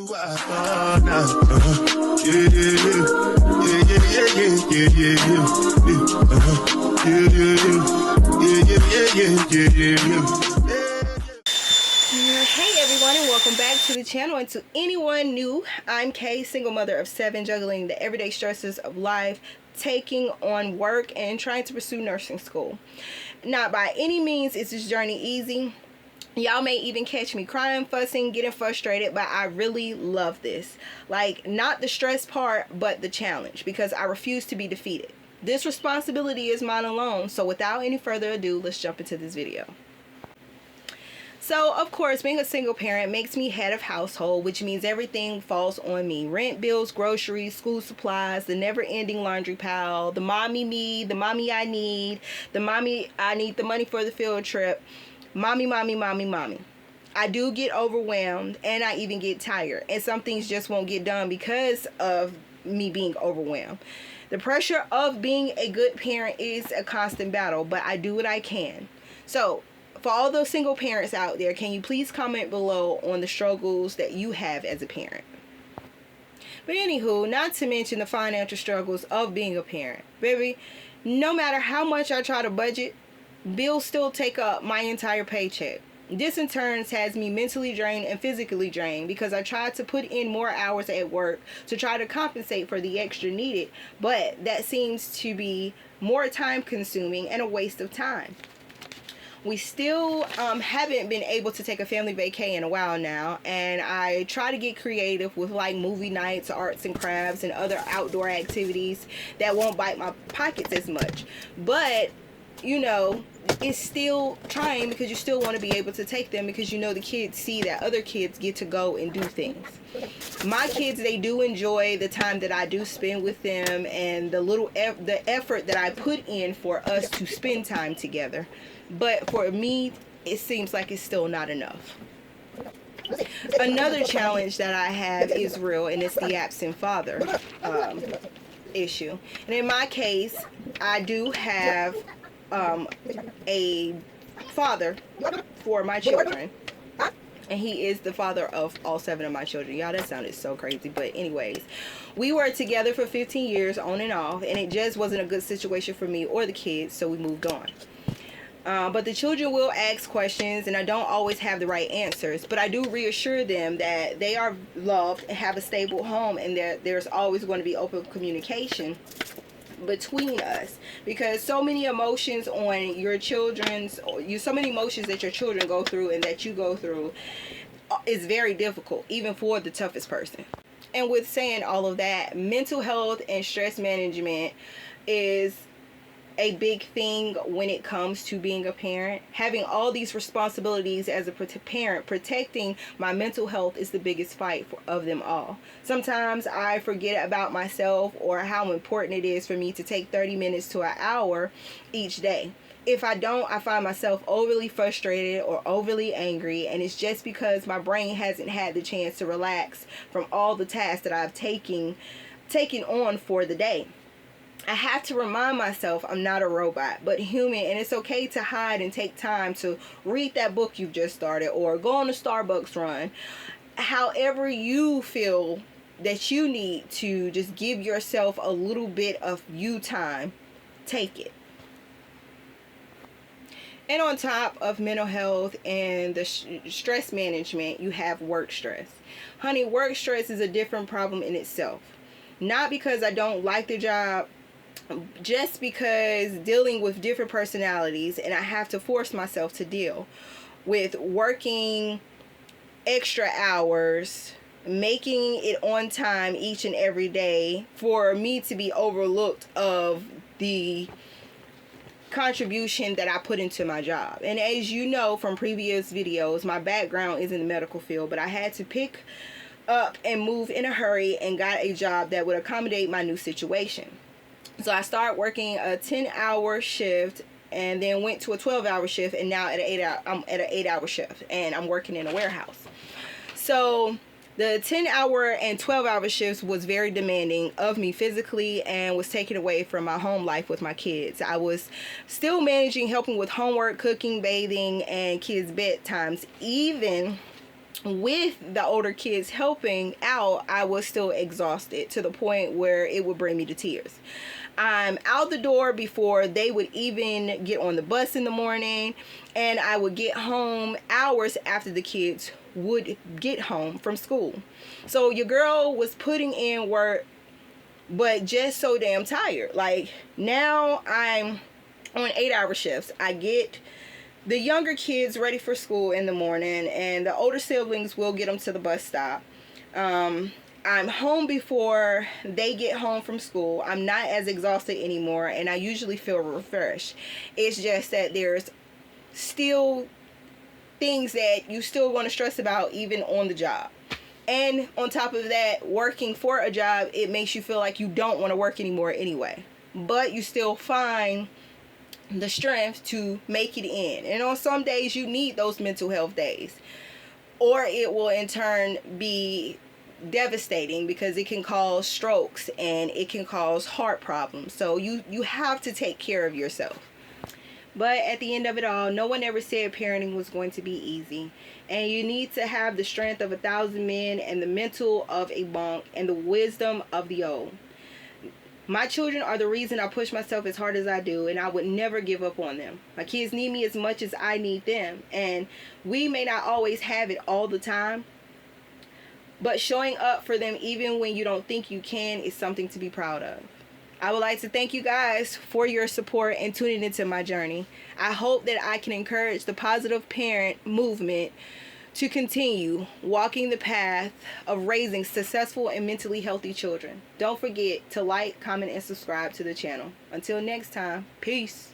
Hey everyone, and welcome back to the channel. And to anyone new, I'm Kay, single mother of 7, juggling the everyday stresses of life, taking on work, and trying to pursue nursing school. Not by any means is this journey easy. Y'all may even catch me crying, fussing, getting frustrated, but I really love this. Like, not the stress part, but the challenge, because I refuse to be defeated. This responsibility is mine alone. So without any further ado, let's jump into this video. So, of course, being a single parent makes me head of household, which means everything falls on me. Rent, bills, groceries, school supplies, the never-ending laundry pile, the mommy me, the mommy I need, the mommy I need the money for the field trip. Mommy, mommy, mommy, mommy. I do get overwhelmed, and I even get tired. And some things just won't get done because of me being overwhelmed. The pressure of being a good parent is a constant battle, but I do what I can. So, for all those single parents out there, can you please comment below on the struggles that you have as a parent? But anywho, not to mention the financial struggles of being a parent. Baby, no matter how much I try to budget, bills still take up my entire paycheck. This in turn has me mentally drained and physically drained because I tried to put in more hours at work to try to compensate for the extra needed, but that seems to be more time consuming and a waste of time. We still haven't been able to take a family vacay in a while now, and I try to get creative with like movie nights, arts and crafts, and other outdoor activities that won't bite my pockets as much. But you know, it's still trying because you still want to be able to take them because you know the kids see that other kids get to go and do things. My kids, they do enjoy the time that I do spend with them and the effort that I put in for us to spend time together. But for me, it seems like it's still not enough. Another challenge that I have is real, and it's the absent father issue. And in my case, I do have a father for my children, and he is the father of all 7 of my children. Y'all, that sounded so crazy, but anyways, we were together for 15 years on and off, and it just wasn't a good situation for me or the kids, so we moved on. But the children will ask questions, and I don't always have the right answers, but I do reassure them that they are loved and have a stable home, and that there's always going to be open communication between us, because so many emotions on your children's, so many emotions that your children go through and that you go through is very difficult, even for the toughest person. And with saying all of that, mental health and stress management is a big thing when it comes to being a parent. Having all these responsibilities as a parent, protecting my mental health is the biggest fight of them all. Sometimes I forget about myself or how important it is for me to take 30 minutes to an hour each day. If I don't, I find myself overly frustrated or overly angry, and it's just because my brain hasn't had the chance to relax from all the tasks that I've taken on for the day. I have to remind myself I'm not a robot, but human, and it's okay to hide and take time to read that book you've just started or go on a Starbucks run. However you feel that you need to just give yourself a little bit of you time, take it. And on top of mental health and the stress management, you have work stress. Honey, work stress is a different problem in itself. Not because I don't like the job, just because dealing with different personalities, and I have to force myself to deal with working extra hours, making it on time each and every day for me to be overlooked of the contribution that I put into my job. And as you know from previous videos, my background is in the medical field, but I had to pick up and move in a hurry and got a job that would accommodate my new situation. So I started working a 10-hour shift and then went to a 12-hour shift, and now I'm at an 8-hour shift, and I'm working in a warehouse. So the 10-hour and 12-hour shifts was very demanding of me physically and was taken away from my home life with my kids. I was still managing, helping with homework, cooking, bathing, and kids' bedtimes, even with the older kids helping out, I was still exhausted to the point where it would bring me to tears. I'm out the door before they would even get on the bus in the morning, and I would get home hours after the kids would get home from school. So your girl was putting in work, but just so damn tired. Like, now I'm on 8-hour shifts. I get the younger kids ready for school in the morning, and the older siblings will get them to the bus stop. I'm home before they get home from school. I'm not as exhausted anymore, and I usually feel refreshed. It's just that there's still things that you still want to stress about even on the job. And on top of that, working for a job, it makes you feel like you don't want to work anymore anyway. But you still find the strength to make it in. And on some days, you need those mental health days. Or it will in turn be devastating, because it can cause strokes and it can cause heart problems. So you have to take care of yourself. But at the end of it all, no one ever said parenting was going to be easy. And you need to have the strength of 1,000 men, and the mental of a monk, and the wisdom of the old. My children are the reason I push myself as hard as I do, and I would never give up on them. My kids need me as much as I need them. And we may not always have it all the time, but showing up for them even when you don't think you can is something to be proud of. I would like to thank you guys for your support and tuning into my journey. I hope that I can encourage the positive parent movement to continue walking the path of raising successful and mentally healthy children. Don't forget to like, comment, and subscribe to the channel. Until next time, peace.